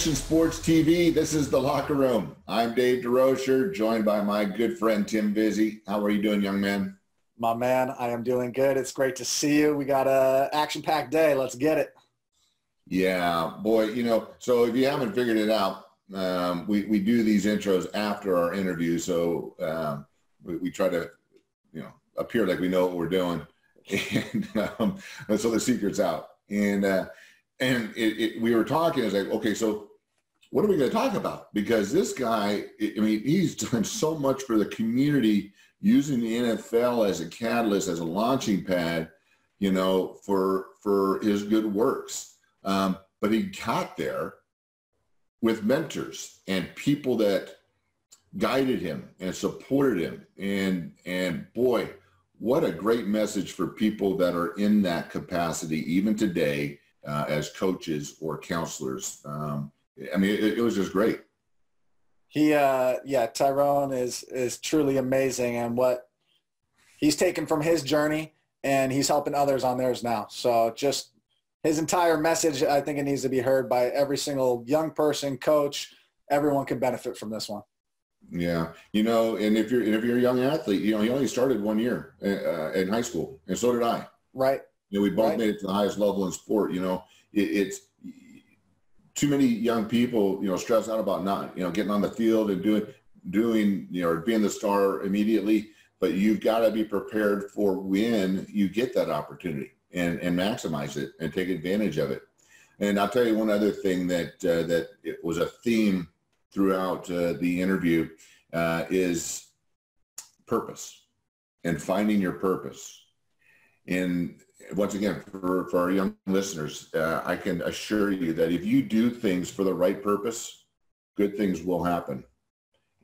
Mission Sports TV. This is The Locker Room. I'm Dave DeRocher, joined by my good friend Tim Vizzi. How are you doing, young man? My man, I am doing good. It's great to see you. We got a action-packed day. Let's get it. Yeah, boy, so if you haven't figured it out, we do these intros after our interview, so we try to, appear like we know what we're doing, and so the secret's out. And we were talking, it's like, okay, so what are we going to talk about? Because this guy, he's done so much for the community, using the NFL as a catalyst, as a launching pad, for his good works. But he got there with mentors and people that guided him and supported him. And boy, what a great message for people that are in that capacity, even today, as coaches or counselors. It was just great. Tyrone is truly amazing, and what he's taken from his journey, and he's helping others on theirs now. So just his entire message, I think it needs to be heard by every single young person, coach. Everyone can benefit from this one. Yeah, and if you're a young athlete, he only started 1 year in high school, and so did I. Right. We both made it to the highest level in sport. It's too many young people, stress out about not, getting on the field and doing, or being the star immediately. But you've got to be prepared for when you get that opportunity and maximize it and take advantage of it. And I'll tell you one other thing that it was a theme throughout the interview is purpose and finding your purpose. And once again, for our young listeners, I can assure you that if you do things for the right purpose, good things will happen.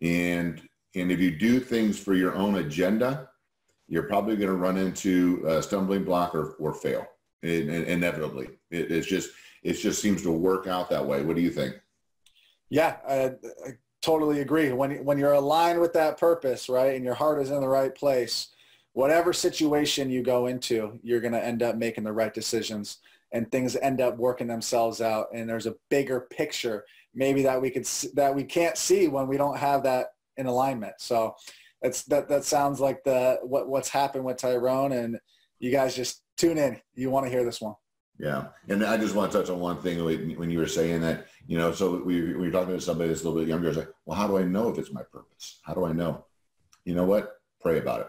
And if you do things for your own agenda, you're probably going to run into a stumbling block or fail inevitably. It just seems to work out that way. What do you think? Yeah, I totally agree. When you're aligned with that purpose, right, and your heart is in the right place, whatever situation you go into, you're going to end up making the right decisions, and things end up working themselves out. And there's a bigger picture maybe that we can't see when we don't have that in alignment. So that sounds like what's happened with Tyrone, and you guys just tune in. You want to hear this one. Yeah. And I just want to touch on one thing when you were saying that, so we were talking to somebody that's a little bit younger. It's like, well, how do I know if it's my purpose? How do I know? You know what? Pray about it.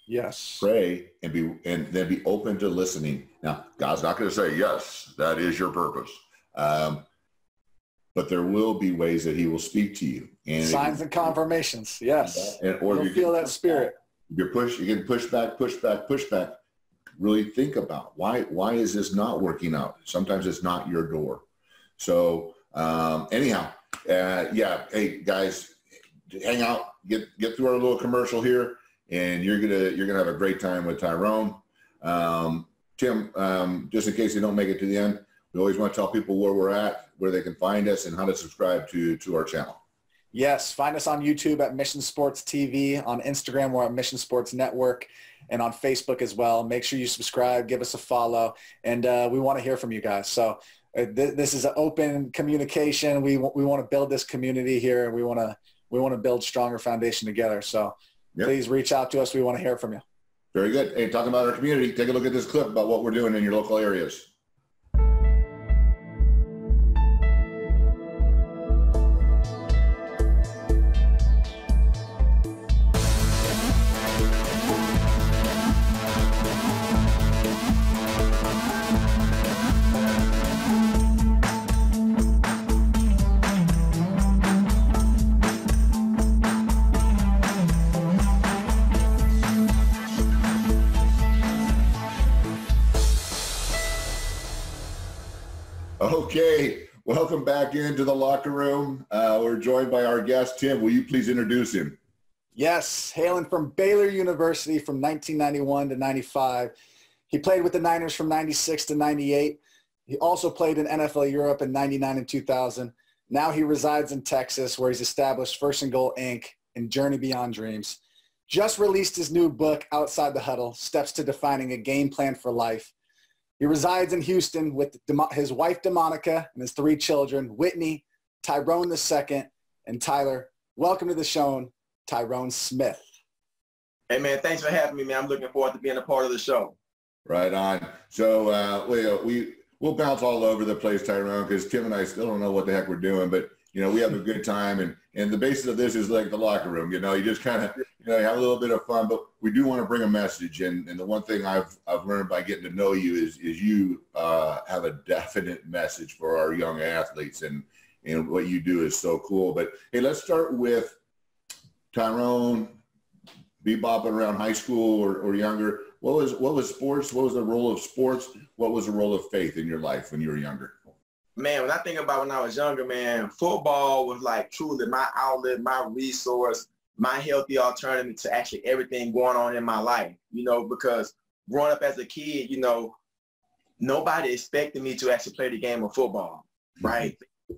Yes. Pray and then be open to listening. Now, God's not going to say, yes, that is your purpose. But there will be ways that he will speak to you. And signs and confirmations. Yes. Or you'll feel that spirit. You can push back. Really think about why is this not working out? Sometimes it's not your door. So anyhow, hey guys, hang out, get through our little commercial here. And you're gonna have a great time with Tyrone. Tim, just in case you don't make it to the end, we always want to tell people where we're at, where they can find us, and how to subscribe to our channel. Yes, find us on YouTube at Mission Sports TV. On Instagram, we're at Mission Sports Network, and on Facebook as well. Make sure you subscribe, give us a follow, and we want to hear from you guys. So this is an open communication. We want to build this community here. We want to build stronger foundation together. So. Yep. Please reach out to us. We want to hear from you. Very good. Hey, talking about our community, take a look at this clip about what we're doing in your local areas. Okay, welcome back into the locker room. We're joined by our guest, Tim. Will you please introduce him? Yes, hailing from Baylor University from 1991 to 95. He played with the Niners from 96 to 98. He also played in NFL Europe in 99 and 2000. Now he resides in Texas, where he's established First and Goal, Inc. and Journey Beyond Dreams. Just released his new book, Outside the Huddle, Steps to Defining a Game Plan for Life. He resides in Houston with his wife, DeMonica, and his 3 children, Whitney, Tyrone II, and Tyler. Welcome to the show, Tyrone Smith. Hey, man, thanks for having me, man. I'm looking forward to being a part of the show. Right on. So we'll bounce all over the place, Tyrone, because Tim and I still don't know what the heck we're doing, but we have a good time, and the basis of this is like the locker room. You just kind of you have a little bit of fun, but we do want to bring a message. And the one thing I've learned by getting to know you is you have a definite message for our young athletes, and what you do is so cool. But hey, let's start with Tyrone. Bebopping around high school or younger. What was sports? What was the role of sports? What was the role of faith in your life when you were younger? Man, when I think about when I was younger, man, football was like truly my outlet, my resource, my healthy alternative to actually everything going on in my life, because growing up as a kid, nobody expected me to actually play the game of football, right?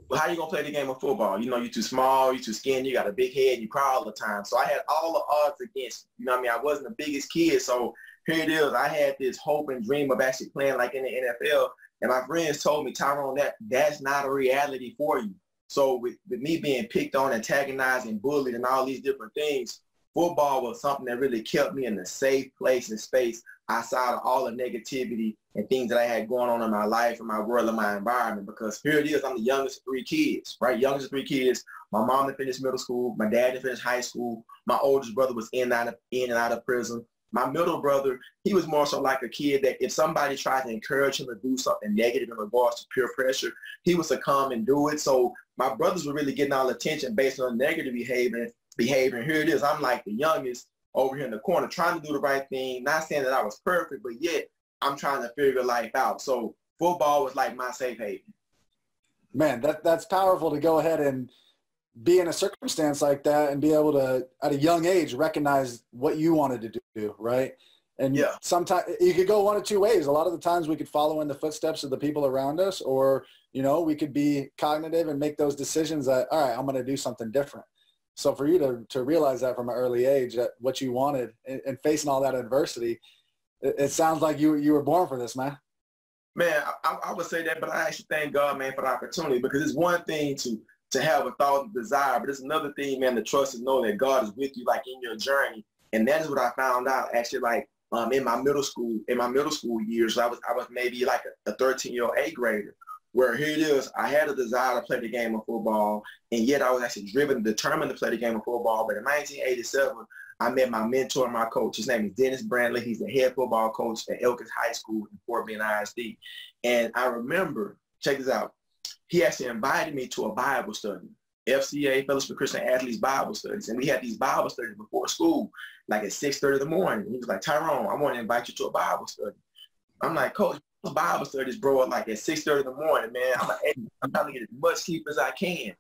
Well, how you going to play the game of football? You're too small, you're too skinny, you got a big head, you cry all the time. So I had all the odds against me. I wasn't the biggest kid. So here it is. I had this hope and dream of actually playing like in the NFL. And my friends told me, Tyrone, that's not a reality for you. So with me being picked on, antagonized, and bullied and all these different things, football was something that really kept me in a safe place and space outside of all the negativity and things that I had going on in my life and my world and my environment. Because here it is, I'm the youngest of 3 kids, right? Youngest of 3 kids. My mom had finished middle school. My dad had finished high school. My oldest brother was in and out of prison. My middle brother, he was more so like a kid that if somebody tried to encourage him to do something negative in regards to peer pressure, he would succumb and do it. So my brothers were really getting all attention based on negative behavior. And here it is. I'm like the youngest over here in the corner trying to do the right thing, not saying that I was perfect, but yet I'm trying to figure life out. So football was like my safe haven. Man, that's powerful to go ahead and be in a circumstance like that and be able to, at a young age, recognize what you wanted to do, right? And sometimes you could go one of 2 ways. A lot of the times we could follow in the footsteps of the people around us, or, we could be cognitive and make those decisions that, all right, I'm going to do something different. So for you to realize that from an early age, that what you wanted and facing all that adversity, it sounds like you were born for this, man. Man, I would say that, but I actually thank God, man, for the opportunity, because it's one thing to have a thought and desire, but it's another thing, man, to trust and know that God is with you, like in your journey. And that is what I found out actually, like in my middle school years. I was maybe like a 13-year-old 8th grader, where here it is, I had a desire to play the game of football, and yet I was actually determined to play the game of football. But in 1987, I met my mentor and my coach. His name is Dennis Brantley. He's the head football coach at Elkins High School in Fort Bend ISD. And I remember, check this out, he actually invited me to a Bible study, FCA, Fellowship of Christian Athletes Bible Studies. And we had these Bible studies before school, like at 6:30 in the morning. He was like, Tyrone, I want to invite you to a Bible study. I'm like, Coach, Bible studies, bro, like at 6:30 in the morning, man. I'm like, hey, I'm trying to get as much sleep as I can.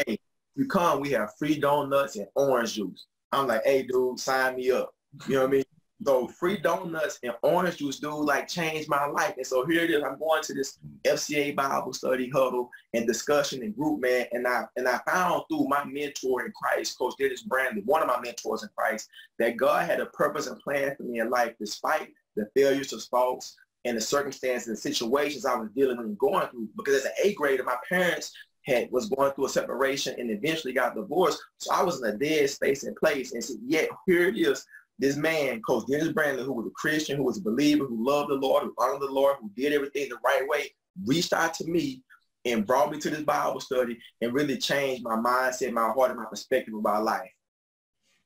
Hey, you come, we have free donuts and orange juice. I'm like, hey, dude, sign me up. You know what I mean? So free donuts and orange juice, dude, like changed my life. And so here it is. I'm going to this FCA Bible study huddle and discussion and group, man. And I found through my mentor in Christ, Coach Dennis Brantley, one of my mentors in Christ, that God had a purpose and plan for me in life, despite the failures, the faults, and the circumstances and situations I was dealing with and going through. Because as an 8th grader, my parents was going through a separation and eventually got divorced. So I was in a dead space and place. And so yet here it is. This man, Coach Dennis Brantley, who was a Christian, who was a believer, who loved the Lord, who honored the Lord, who did everything the right way, reached out to me and brought me to this Bible study and really changed my mindset, my heart, and my perspective about life.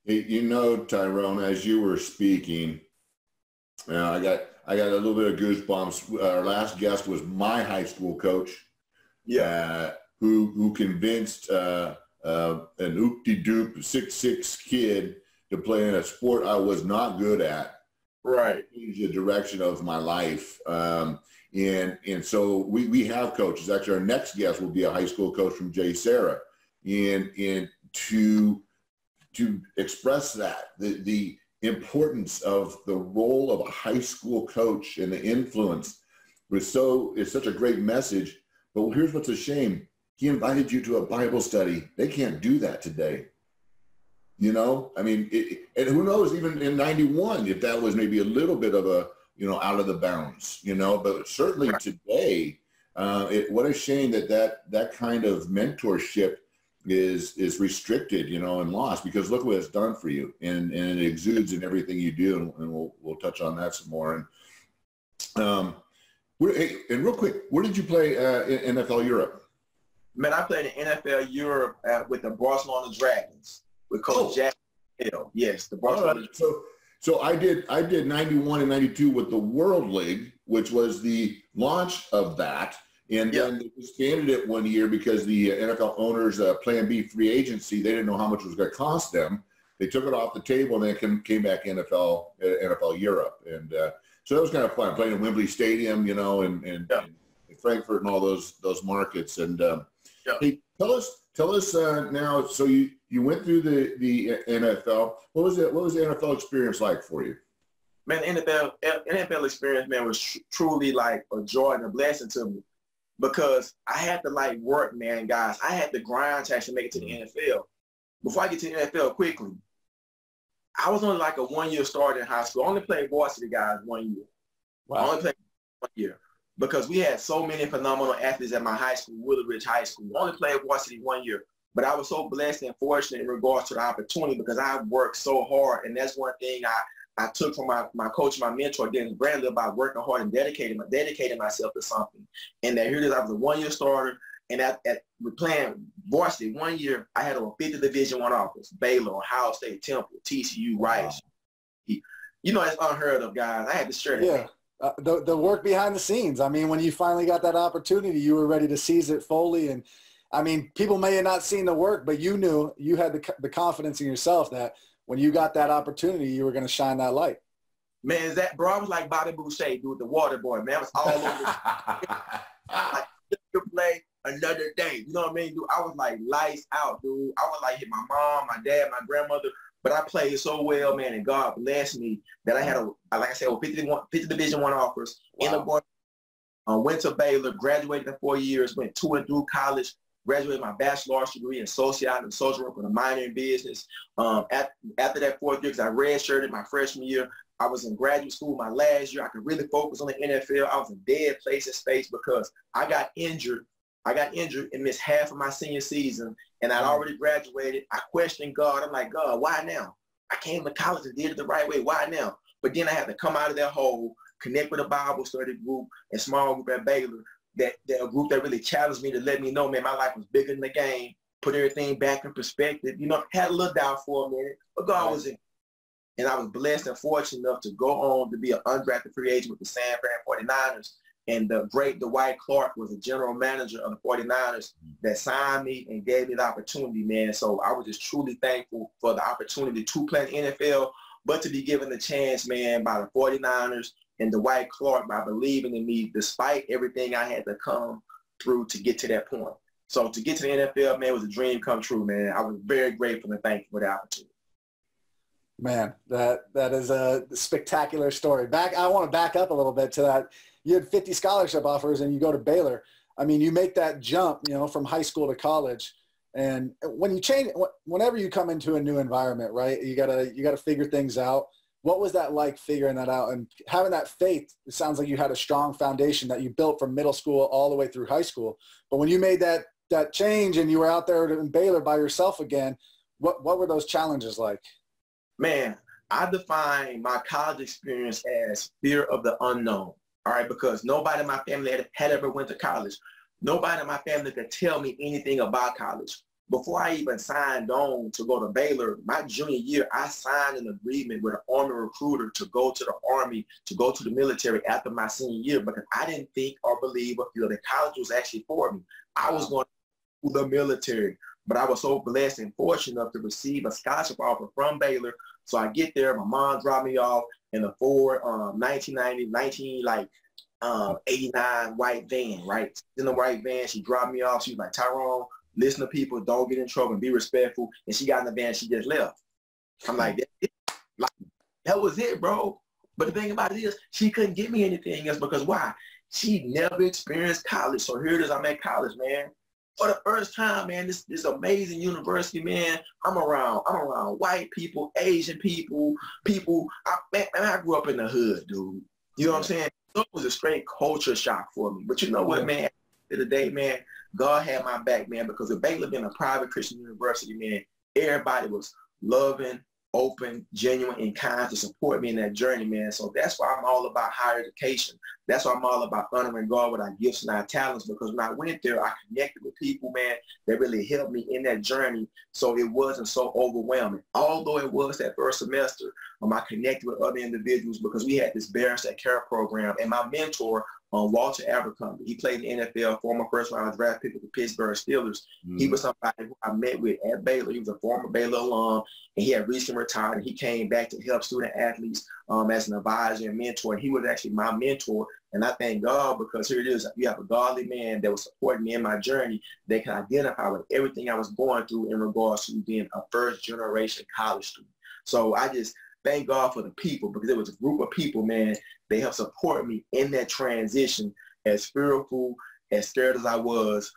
Tyrone, as you were speaking, I got a little bit of goosebumps. Our last guest was my high school coach, who convinced an oop-de-doop 6'6" kid to play in a sport I was not good at. Right. Change the direction of my life. And so we have coaches. Actually, our next guest will be a high school coach from J. Sarah. And to express that, the importance of the role of a high school coach and the influence is such a great message. But here's what's a shame. He invited you to a Bible study. They can't do that today. I mean, and who knows, even in 91, if that was maybe a little bit of a, out of the bounds, but certainly today, What a shame that kind of mentorship is restricted, you know, and lost, because look what it's done for you, and it exudes in everything you do, and we'll touch on that some more. And and real quick, where did you play in NFL Europe? Man, I played in NFL Europe with the Barcelona Dragons with Coach Jack Hill. Yes, the Barcelona. Right. So I did 91 and 92 with the World League, which was the launch of that. And then they expanded it one year because the NFL owners, Plan B free agency, they didn't know how much it was going to cost them. They took it off the table, and then came back NFL Europe. And so that was kind of fun, playing in Wembley Stadium, you know, and Frankfurt and all those markets. And hey, tell us now. So you went through the NFL. What was the NFL experience like for you? Man, the NFL experience, man, was truly like a joy and a blessing to me, because I had to like work, man, guys. I had to grind to actually make it to the NFL. Before I get to the NFL quickly, I was only like a 1-year starter in high school. I only played varsity, guys, 1 year. Wow. I only played 1 year because we had so many phenomenal athletes at my high school, Willow Ridge High School. I only played varsity 1 year. But I was so blessed and fortunate in regards to the opportunity, because I worked so hard. And that's one thing I took from my coach, my mentor, Dennis Bradley, about working hard and dedicating myself to something. And that here it is, I was a 1-year starter. And with playing varsity 1 year, I had over 50 Division I offers: Baylor, Ohio State, Temple, TCU, Rice. Wow. You know, that's unheard of, guys. I had to share that. Yeah. The work behind the scenes. I mean, when you finally got that opportunity, you were ready to seize it fully. And I mean, people may have not seen the work, but you knew, you had the confidence in yourself that when you got that opportunity, you were going to shine that light. Man, I was like Bobby Boucher, dude, the water boy, man. I was all over like, to play another day. You know what I mean, dude? I was like lights out, dude. I was like hit my mom, my dad, my grandmother, but I played so well, man, and God blessed me that I had, like I said, 50 Division I offers. Wow. Went to Baylor, graduated in 4 years, went to and through college, graduated my bachelor's degree in sociology and social work with a minor in business. After that 4th year, because I redshirted my freshman year, I was in graduate school my last year. I could really focus on the NFL. I was in dead place in space because I got injured. And missed half of my senior season, and I'd already graduated. I questioned God. I'm like, God, why now? I came to college and did it the right way. Why now? But then I had to come out of that hole, connect with a Bible study group and small group at Baylor, a group that really challenged me to let me know, man, my life was bigger than the game, put everything back in perspective. You know, had a little doubt for a minute, but God was in. And I was blessed and fortunate enough to go on to be an undrafted free agent with the San Fran 49ers. And the great Dwight Clark was the general manager of the 49ers that signed me and gave me the opportunity, man. So I was just truly thankful for the opportunity to play in the NFL, but to be given the chance, man, by the 49ers and Dwight Clark by believing in me despite everything I had to come through to get to that point. So to get to the NFL, man, was a dream come true, man. I was very grateful and thankful for the opportunity. Man, that is a spectacular story. I want to back up a little bit to that. You had 50 scholarship offers and you go to Baylor. I mean, you make that jump, you know, from high school to college. And when you change, whenever you come into a new environment, right, you gotta figure things out. What was that like, figuring that out and having that faith? It sounds like you had a strong foundation that you built from middle school all the way through high school. But when you made that change and you were out there in Baylor by yourself again, what were those challenges like? Man, I define my college experience as fear of the unknown. All right, because nobody in my family had ever went to college. Nobody in my family could tell me anything about college. Before I even signed on to go to Baylor, my junior year, I signed an agreement with an Army recruiter to go to the Army, to go to the military after my senior year, because I didn't think or believe or feel that college was actually for me. I was going to the military, but I was so blessed and fortunate enough to receive a scholarship offer from Baylor. So I get there, my mom dropped me off in a Ford 89 white van, right? In the white van, she dropped me off. She was like, Tyrone, listen to people, don't get in trouble and be respectful. And she got in the van, she just left. I'm like, that was it, bro. But the thing about it is, she couldn't give me anything else because why? She never experienced college. So here it is, I'm at college, man. For the first time, man, this amazing university, man. I'm around white people, Asian people. I grew up in the hood, dude. You know what I'm saying? So it was a straight culture shock for me. But you know what, man? of the day, man, God had my back, man, because with Baylor being a private Christian university, man, everybody was loving, open, genuine, and kind to support me in that journey, man. So that's why I'm all about higher education. That's why I'm all about honoring God with our gifts and our talents, because when I went there, I connected with people, man, that really helped me in that journey, so it wasn't so overwhelming. Although it was that first semester, I connected with other individuals because we had this Barons That Care program, and my mentor, Walter Abercrombie, he played in the NFL, former first-round draft pick of the Pittsburgh Steelers. Mm-hmm. He was somebody who I met with at Baylor. He was a former Baylor alum, and he had recently retired, and he came back to help student athletes as an advisor and mentor, and he was actually my mentor. And I thank God, because here it is, you have a godly man that was supporting me in my journey that can identify with everything I was going through in regards to being a first-generation college student. So I just thank God for the people, because it was a group of people, man, they helped support me in that transition, as fearful, as scared as I was,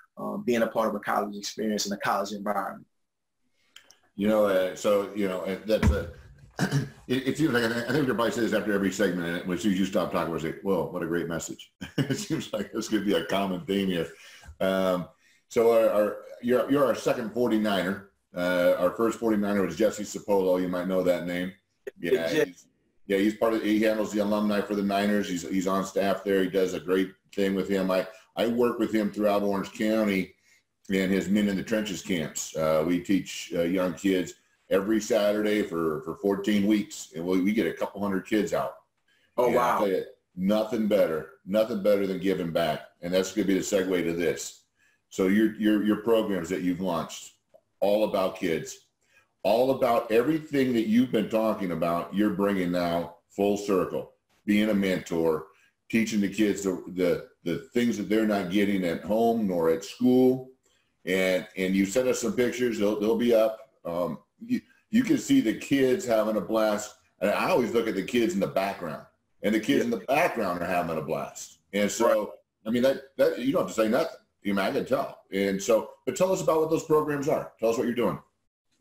being a part of a college experience in a college environment. You know, so, you know, that's a, it seems like, I think everybody says after every segment, when you stop talking, we say, well, what a great message. It seems like this could be a common theme here. So you're our second 49er. Our first 49er was Jesse Sapolo. You might know that name. Yeah, he's part of. He handles the alumni for the Niners. He's on staff there. He does a great thing with him. I work with him throughout Orange County in his Men in the Trenches camps. We teach young kids every Saturday for 14 weeks, and we get a couple hundred kids out. Oh, wow! I'll tell you, nothing better than giving back, and that's going to be the segue to this. So your programs that you've launched, all about kids. All about everything that you've been talking about, you're bringing now full circle. Being a mentor, teaching the kids the things that they're not getting at home nor at school. And you sent us some pictures. They'll be up. You can see the kids having a blast. And I always look at the kids in the background. And the kids in the background are having a blast. And so, I mean, that you don't have to say nothing. I can tell. And so, but tell us about what those programs are. Tell us what you're doing.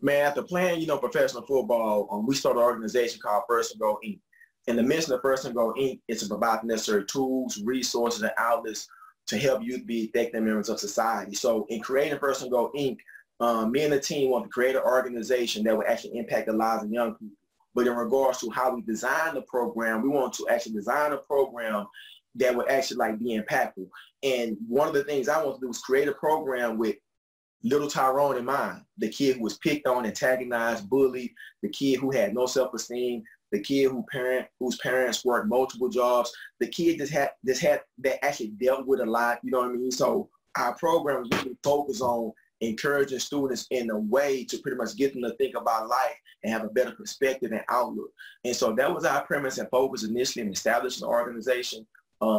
Man, after playing, professional football, we started an organization called First and Goal, Inc. And the mission of First and Goal, Inc. is to provide the necessary tools, resources, and outlets to help youth be effective members of society. So in creating First and Goal, Inc., me and the team want to create an organization that will actually impact the lives of young people. But in regards to how we design the program, we want to actually design a program that would actually be impactful. And one of the things I want to do is create a program with little Tyrone in mind, the kid who was picked on, antagonized, bullied, the kid who had no self-esteem, the kid whose parents worked multiple jobs, the kid that actually dealt with a lot, you know what I mean? So our program is really focused on encouraging students in a way to pretty much get them to think about life and have a better perspective and outlook. And so that was our premise and focus initially in establishing the organization.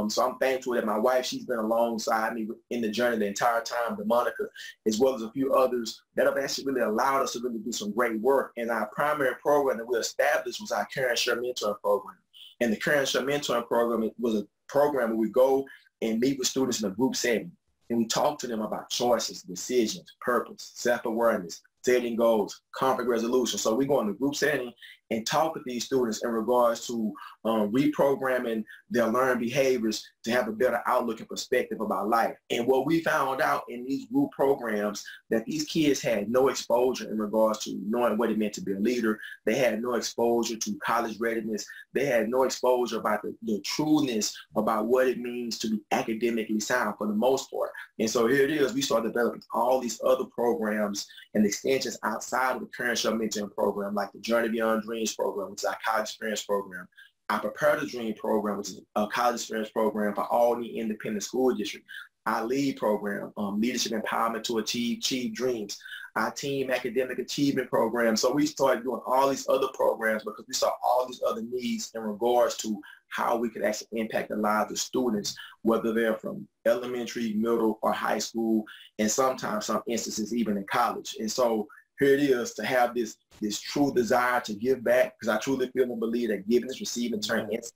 So I'm thankful that my wife, she's been alongside me in the journey the entire time, Monica, as well as a few others that have actually really allowed us to really do some great work. And our primary program that we established was our Care and Share Mentoring program. And the Care and Share Mentoring program was a program where we go and meet with students in a group setting. And we talk to them about choices, decisions, purpose, self-awareness, setting goals, conflict resolution. So we go in the group setting and talk with these students in regards to reprogramming their learned behaviors to have a better outlook and perspective about life. And what we found out in these group programs, that these kids had no exposure in regards to knowing what it meant to be a leader. They had no exposure to college readiness. They had no exposure about the trueness about what it means to be academically sound for the most part. And so here it is, we started developing all these other programs and extensions outside of the current Share Mentoring program, like the Journey Beyond Dreams program, which is our college experience program. Our Prepare to Dream program, which is a college experience program for Albany Independent School District. Our LEAD program, Leadership Empowerment to Achieve Dreams. Our Team Academic Achievement program. So we started doing all these other programs because we saw all these other needs in regards to how we could actually impact the lives of students, whether they're from elementary, middle, or high school, and sometimes some instances even in college. And so here it is, to have this true desire to give back, because I truly feel and believe that giving is receiving turn instant.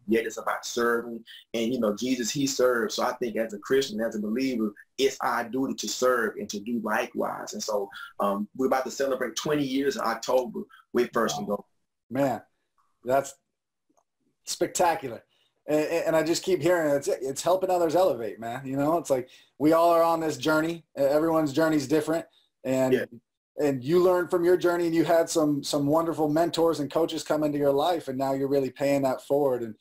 Yet it's about serving. And, Jesus, he served. So I think as a Christian, as a believer, it's our duty to serve and to do likewise. And so we're about to celebrate 20 years in October with First and Goal. Man, that's spectacular. And I just keep hearing it's helping others elevate, man. You know, it's like we all are on this journey. Everyone's journey is different. And you learned from your journey, and you had some wonderful mentors and coaches come into your life, and now you're really paying that forward and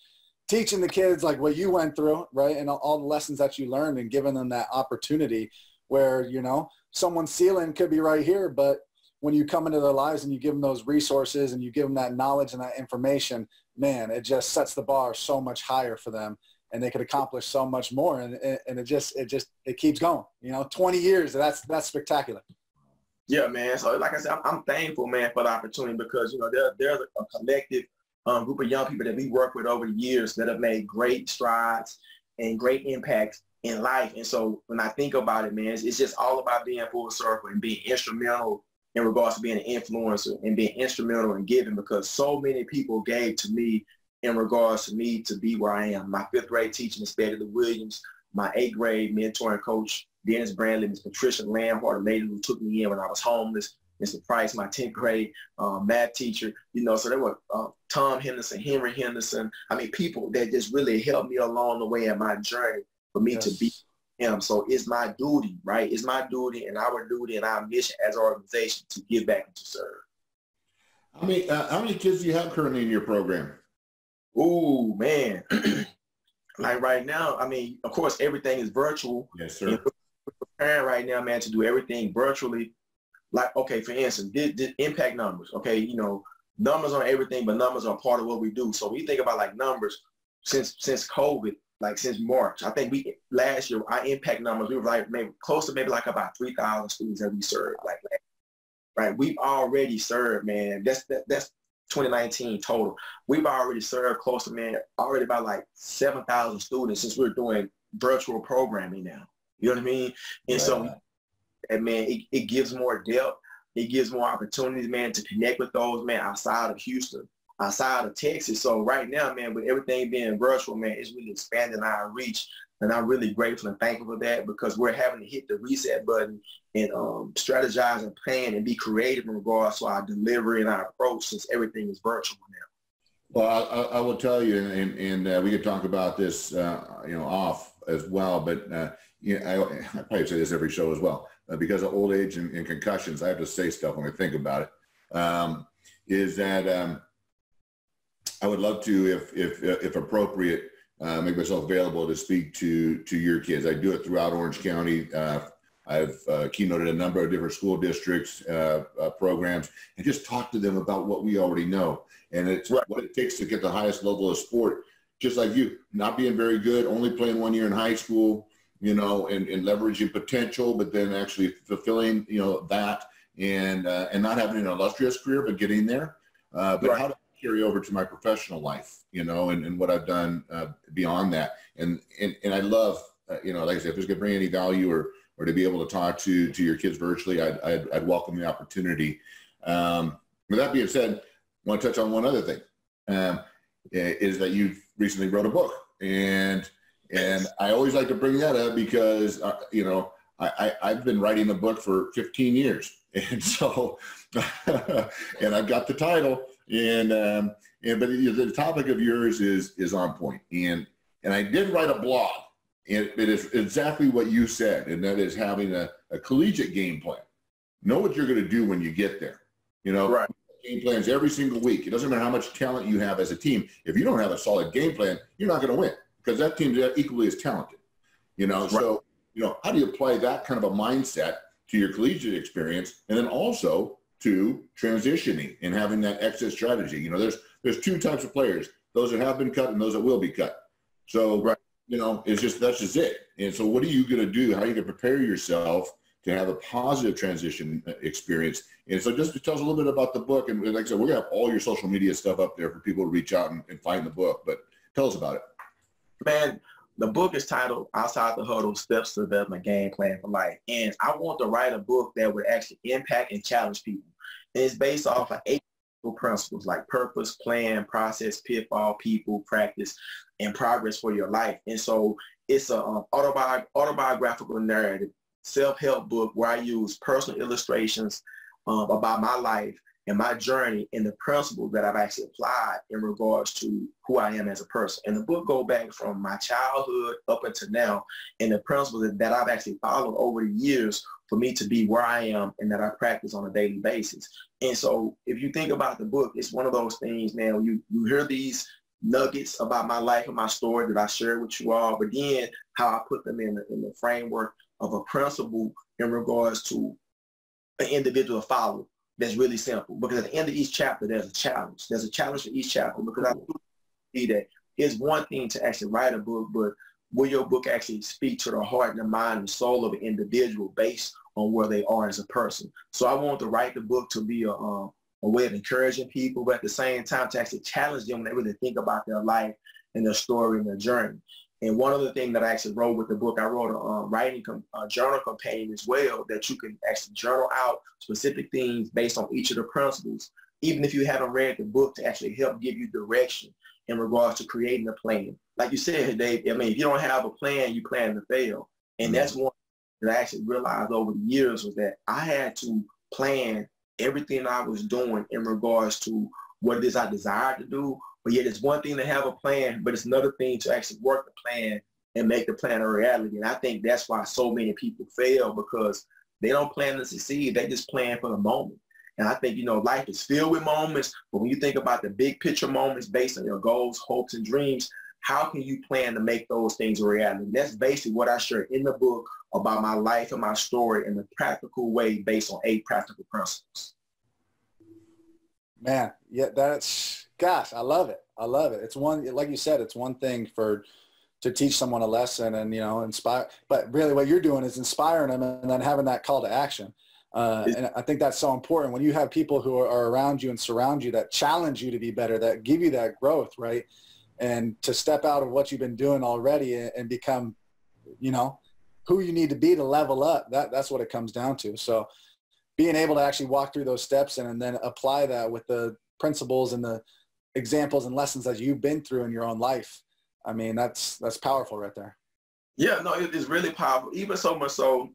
teaching the kids like what you went through, right? And all the lessons that you learned, and giving them that opportunity where, you know, someone's ceiling could be right here, but when you come into their lives and you give them those resources and you give them that knowledge and that information, man, it just sets the bar so much higher for them, and they could accomplish so much more. And it keeps going, you know, 20 years. That's spectacular. Yeah, man. So like I said, I'm thankful, man, for the opportunity, because, you know, there's a collective group of young people that we work with over the years that have made great strides and great impacts in life. And so when I think about it, man, it's just all about being full circle and being instrumental in regards to being an influencer and being instrumental in giving, because so many people gave to me in regards to me to be where I am. My 5th grade teacher, Miss Betty Lou Williams, my 8th grade mentoring coach, Dennis Brandley, Miss Patricia Lamhart, a lady who took me in when I was homeless, Mr. Price, my 10th grade math teacher, you know, so there were Tom Henderson, Henry Henderson. I mean, people that just really helped me along the way in my journey for me to be him. So it's my duty, right? It's my duty and our duty and our mission as an organization to give back and to serve. How many kids do you have currently in your program? Ooh, man. Like right now, I mean, of course, everything is virtual. Yes, sir. We're preparing right now, man, to do everything virtually. Like, okay, for instance, the impact numbers, okay, you know, numbers on everything, but numbers are part of what we do. So we think about like numbers since COVID, like since March. I think last year, our impact numbers, we were like maybe close to maybe like about 3,000 students that we served, like that. Right? We've already served, man. That's 2019 total. We've already served close to, man, already about like 7,000 students since we're doing virtual programming now. You know what I mean? And so, and man, it gives more depth. It gives more opportunities, man, to connect with those, man, outside of Houston, outside of Texas. So right now, man, with everything being virtual, man, it's really expanding our reach. And I'm really grateful and thankful for that, because we're having to hit the reset button and strategize and plan and be creative in regards to our delivery and our approach, since everything is virtual now. Well, I will tell you, and we could talk about this, you know, off as well, but you know, I probably say this every show as well. Because of old age and concussions, I have to say stuff when I think about it. Is that I would love to, if appropriate, make myself available to speak to your kids. I do it throughout Orange County. I've keynoted a number of different school districts, programs, and just talk to them about what we already know. And it's what it takes to get the highest level of sport, just like you, not being very good, only playing 1 year in high school, you know, and leveraging potential, but then actually fulfilling, you know, that and not having an illustrious career, but getting there. But how to carry over to my professional life, you know, and what I've done beyond that. And I love, you know, like I said, if it's going to bring any value or to be able to talk to your kids virtually, I'd welcome the opportunity. With that being said, I want to touch on one other thing, is that you recently wrote a book. And I always like to bring that up because, you know, I've been writing a book for 15 years. And so, and I've got the title, but the topic of yours is on point. And I did write a blog, and it is exactly what you said, and that is having a collegiate game plan. Know what you're going to do when you get there. You know, game plans every single week. It doesn't matter how much talent you have as a team. If you don't have a solid game plan, you're not going to win, because that team is equally as talented. You know, so, you know, how do you apply that kind of a mindset to your collegiate experience, and then also to transitioning and having that exit strategy? You know, there's two types of players: those that have been cut and those that will be cut. So, you know, that's just it. And so, what are you going to do? How are you going to prepare yourself to have a positive transition experience? And so, just to tell us a little bit about the book. And like I said, we're going to have all your social media stuff up there for people to reach out and find the book. But tell us about it. Man, the book is titled Outside the Huddle, Steps to Development Game Plan for Life. And I want to write a book that would actually impact and challenge people. And it's based off of 8 principles like purpose, plan, process, pitfall, people, practice, and progress for your life. And so it's an autobiographical narrative, self-help book where I use personal illustrations about my life and my journey and the principles that I've actually applied in regards to who I am as a person. And the book goes back from my childhood up until now, and the principles that I've actually followed over the years for me to be where I am and that I practice on a daily basis. And so if you think about the book, it's one of those things, man, you hear these nuggets about my life and my story that I share with you all, but then how I put them in the framework of a principle in regards to an individual follow that's really simple. Because at the end of each chapter, there's a challenge. There's a challenge for each chapter, because I see that it's one thing to actually write a book, but will your book actually speak to the heart and the mind and the soul of an individual based on where they are as a person? So I want to write the book to be a way of encouraging people, but at the same time to actually challenge them when they really think about their life and their story and their journey. And one of the things that I actually wrote with the book, I wrote a writing journal companion as well, that you can actually journal out specific things based on each of the principles, even if you haven't read the book, to actually help give you direction in regards to creating a plan. Like you said, Dave, I mean, if you don't have a plan, you plan to fail. And that's one that I actually realized over the years, was that I had to plan everything I was doing in regards to what it is I desired to do. But yet it's one thing to have a plan, but it's another thing to actually work the plan and make the plan a reality. And I think that's why so many people fail, because they don't plan to succeed. They just plan for the moment. And I think, life is filled with moments, but when you think about the big picture moments based on your goals, hopes, and dreams, how can you plan to make those things a reality? And that's basically what I share in the book about my life and my story in a practical way based on 8 practical principles. Man, yeah, gosh, I love it. I love it. It's one, like you said, it's one thing to teach someone a lesson and, inspire, but really what you're doing is inspiring them and then having that call to action. And I think that's so important when you have people who are around you and surround you that challenge you to be better, that give you that growth, right? And to step out of what you've been doing already and become, who you need to be to level up. That's what it comes down to. So being able to actually walk through those steps and then apply that with the principles and the examples and lessons that you've been through in your own life. I mean, that's powerful right there. Yeah, no, it's really powerful. Even so much so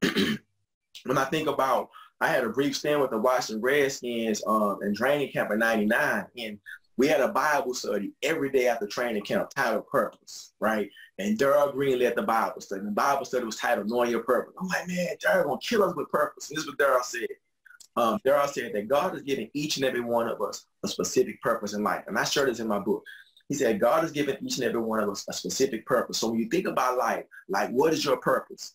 when I think about, I had a brief stint with the Washington Redskins in training camp in '99, and we had a Bible study every day after training camp titled Purpose, right? And Darryl Green led the Bible study. And the Bible study was titled Knowing Your Purpose. I'm like, man, Darryl gonna kill us with purpose. And this is what Darryl said. Darryl said that God is giving each and every one of us a specific purpose in life. And I share this in my book. He said, God has given each and every one of us a specific purpose. So when you think about life, like, what is your purpose?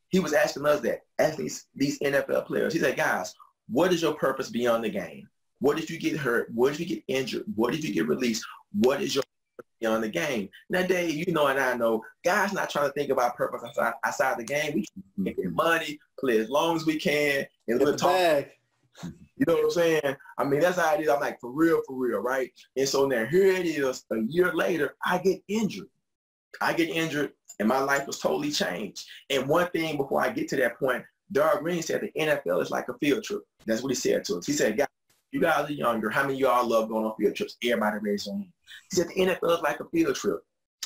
He was asking us that, asking these NFL players. He said, guys, what is your purpose beyond the game? What if you get hurt? What if you get injured? What if you get released? What is your purpose beyond the game? Now, Dave, and I know, guys not trying to think about purpose outside the game. We can make money, play as long as we can, and we'll talk. You know what I'm saying? I mean, that's how it is. I'm like, for real, right? And so now here it is, a year later, I get injured. And my life was totally changed. And one thing before I get to that point, Darryl Green said the NFL is like a field trip. That's what he said to us. He said, guys, you guys are younger. How many of y'all love going on field trips? Everybody raised their hand. He said the NFL is like a field trip.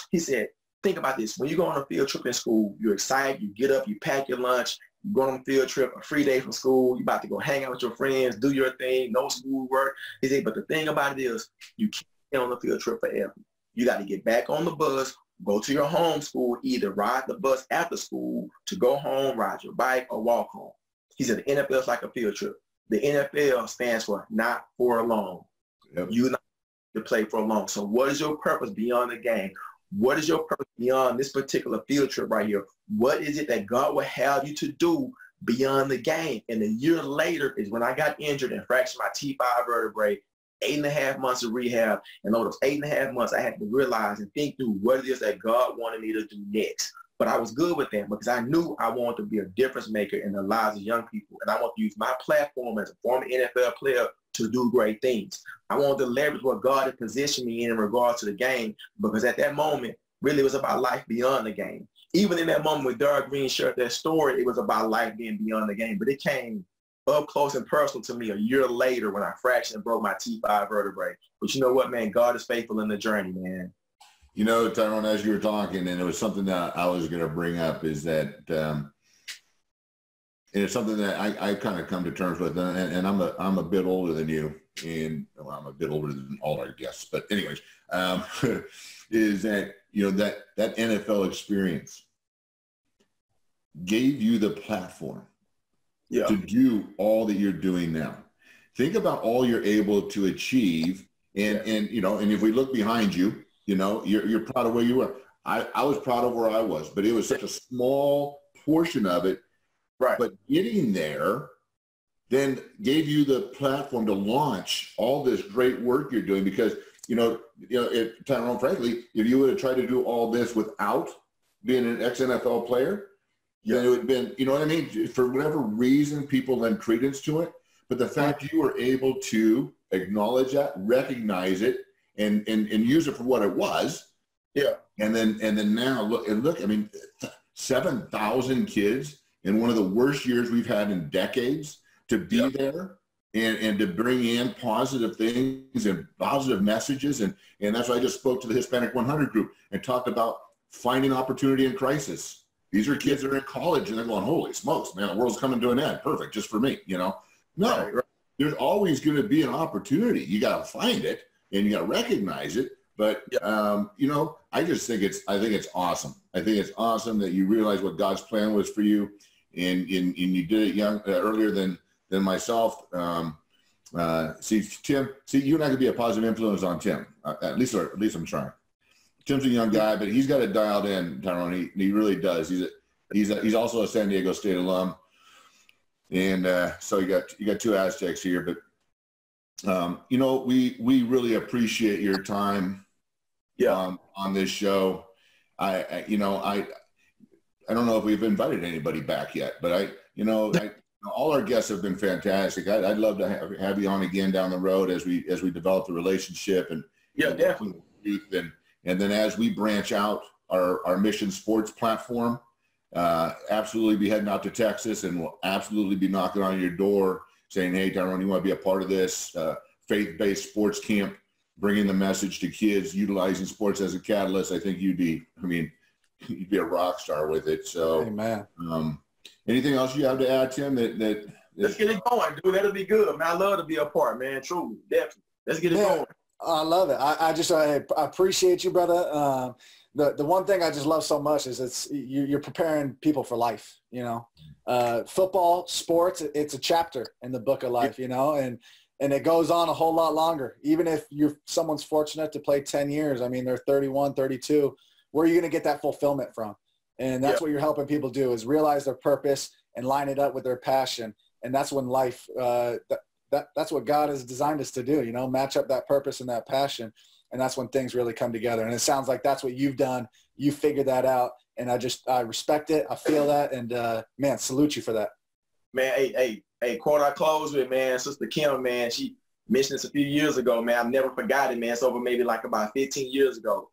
He said, think about this. When you go on a field trip in school, you're excited. You get up, you pack your lunch, you go on a field trip, a free day from school. You're about to go hang out with your friends, do your thing, no school work. He said, but the thing about it is you can't get on the field trip forever. You got to get back on the bus, go to your home school, either ride the bus after school to go home, ride your bike, or walk home. He said the NFL is like a field trip. The NFL stands for not for long. Yep. You not to play for long. So what is your purpose beyond the game? What is your purpose beyond this particular field trip right here? What is it that God will have you to do beyond the game? And a year later is when I got injured and fractured my T5 vertebrae, 8.5 months of rehab. And over those 8.5 months, I had to realize and think through what it is that God wanted me to do next. But I was good with that because I knew I wanted to be a difference maker in the lives of young people. And I want to use my platform as a former NFL player to do great things. I wanted to leverage what God had positioned me in regards to the game, because at that moment, really it was about life beyond the game. Even in that moment when Darryl Green shared that story, it was about life being beyond the game. But it came up close and personal to me a year later when I fractured and broke my T5 vertebrae. But you know what, man? God is faithful in the journey, man. You know, Tyrone, as you were talking, and it was something that I was going to bring up, is that and it's something that I kind of come to terms with, and I'm a bit older than you, and well, I'm a bit older than all our guests, but anyways, is that, you know, that NFL experience gave you the platform to do all that you're doing now. Think about all you're able to achieve, and you know, and if we look behind you, you know, you're proud of where you were. I was proud of where I was, but it was such a small portion of it. Right. But getting there then gave you the platform to launch all this great work you're doing, because, you know, if, Tyrone, frankly, if you would have tried to do all this without being an ex-NFL player, then it would have been, you know what I mean? For whatever reason, people lend credence to it. But the fact you were able to acknowledge that, recognize it, and use it for what it was. Yeah. And then now look, I mean, 7,000 kids in one of the worst years we've had in decades, to be there and to bring in positive things and positive messages. And that's why I just spoke to the Hispanic 100 group and talked about finding opportunity in crisis. These are kids that are in college and they're going, holy smokes, man, the world's coming to an end. Perfect, just for me, you know? No, there's always going to be an opportunity. You got to find it and you got to recognize it. But, you know, I think it's awesome. I think it's awesome that you realize what God's plan was for you, and you did it earlier than myself. See, Tim, you and I could be a positive influence on Tim. At least I'm trying. Tim's a young guy, but he's got it dialed in, Tyrone. He really does. He's also a San Diego State alum, and so you got two Aztecs here. But you know, we really appreciate your time on this show. I don't know if we've invited anybody back yet, but all our guests have been fantastic. I'd love to have you on again down the road as we develop the relationship and definitely. Youth and then as we branch out our Mission Sports platform, absolutely be heading out to Texas, and we'll absolutely be knocking on your door saying, hey, Tyrone, you want to be a part of this faith-based sports camp, bringing the message to kids, utilizing sports as a catalyst. I think you'd be a rock star with it. So, amen. Anything else you have to add, Tim? Let's get it going, dude. That'll be good, man. I love to be a part, man. Truly, definitely. Let's get it going. I love it. I appreciate you, brother. The one thing I just love so much is you're preparing people for life. You know, football, sports, it's a chapter in the book of life. You know, and it goes on a whole lot longer. Even if someone's fortunate to play 10 years, I mean, they're 31, 32. Where are you going to get that fulfillment from? And that's what you're helping people do, is realize their purpose and line it up with their passion. And that's when life, that's what God has designed us to do, you know, match up that purpose and that passion. And that's when things really come together. And it sounds like that's what you've done. You figured that out. And I respect it. I feel that. And man, salute you for that. Man, hey, quote I close with, man, Sister Kim, man, she mentioned this a few years ago, man. I've never forgot it, man. It's over maybe like about 15 years ago.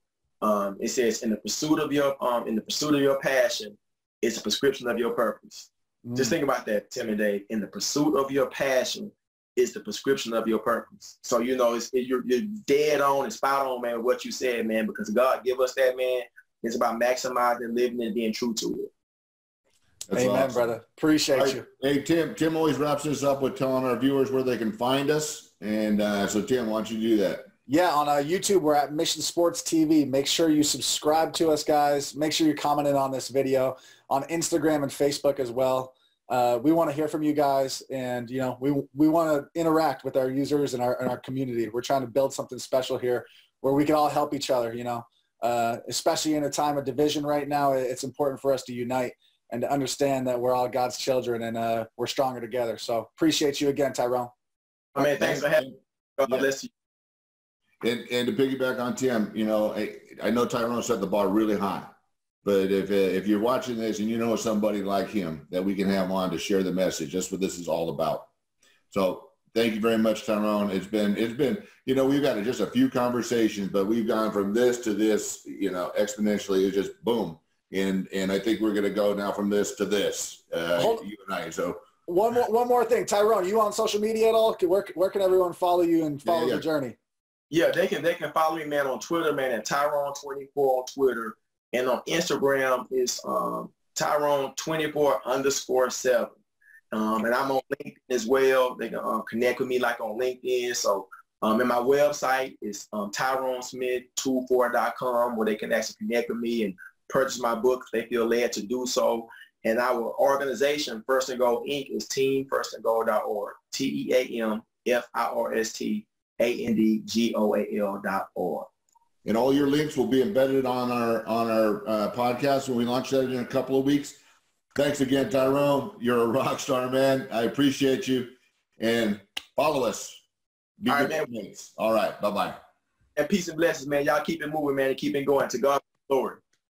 It says, in the pursuit of your passion, it's a prescription of your purpose. Just think about that, Tim and Dave. In the pursuit of your passion is the prescription of your purpose. So, you know, you're dead on and spot on, man, with what you said, man, because God give us that, man. It's about maximizing, living, and being true to it. That's Amen, awesome. brother. Appreciate you. Hey, Tim always wraps this up with telling our viewers where they can find us. And so, Tim, why don't you do that? Yeah, on YouTube, we're at Mission Sports TV. Make sure you subscribe to us, guys. Make sure you're commenting on this video. On Instagram and Facebook as well. We want to hear from you guys, and you know, we want to interact with our users and our community. We're trying to build something special here where we can all help each other, you know. Especially in a time of division right now, it's important for us to unite and to understand that we're all God's children, and we're stronger together. So appreciate you again, Tyrone. Man, thanks for having me. God bless you. And to piggyback on Tim, you know, I know Tyrone set the bar really high, but if you're watching this and you know somebody like him that we can have on to share the message, that's what this is all about. So thank you very much, Tyrone. It's been, you know, we've got just a few conversations, but we've gone from this to this, you know, exponentially. It's just boom. And I think we're going to go now from this to this, you and I. So one more thing, Tyrone, you on social media at all? Where can everyone follow you and follow the journey? Yeah, they can follow me, man, on Twitter, man, at Tyrone24 on Twitter. And on Instagram is Tyrone24_7. And I'm on LinkedIn as well. They can connect with me like on LinkedIn. So and my website is TyroneSmith24.com, where they can actually connect with me and purchase my book if they feel led to do so. And our organization, First and Goal Inc., is teamfirstandgoal.org. TEAMFIRSTANDGOAL.org. And all your links will be embedded on our podcast when we launch that in a couple of weeks. Thanks again, Tyrone. You're a rock star, man. I appreciate you. And follow us. Be all good right, mates. All right. Bye-bye. And peace and blessings, man. Y'all keep it moving, man, and keep it going. To God be the glory.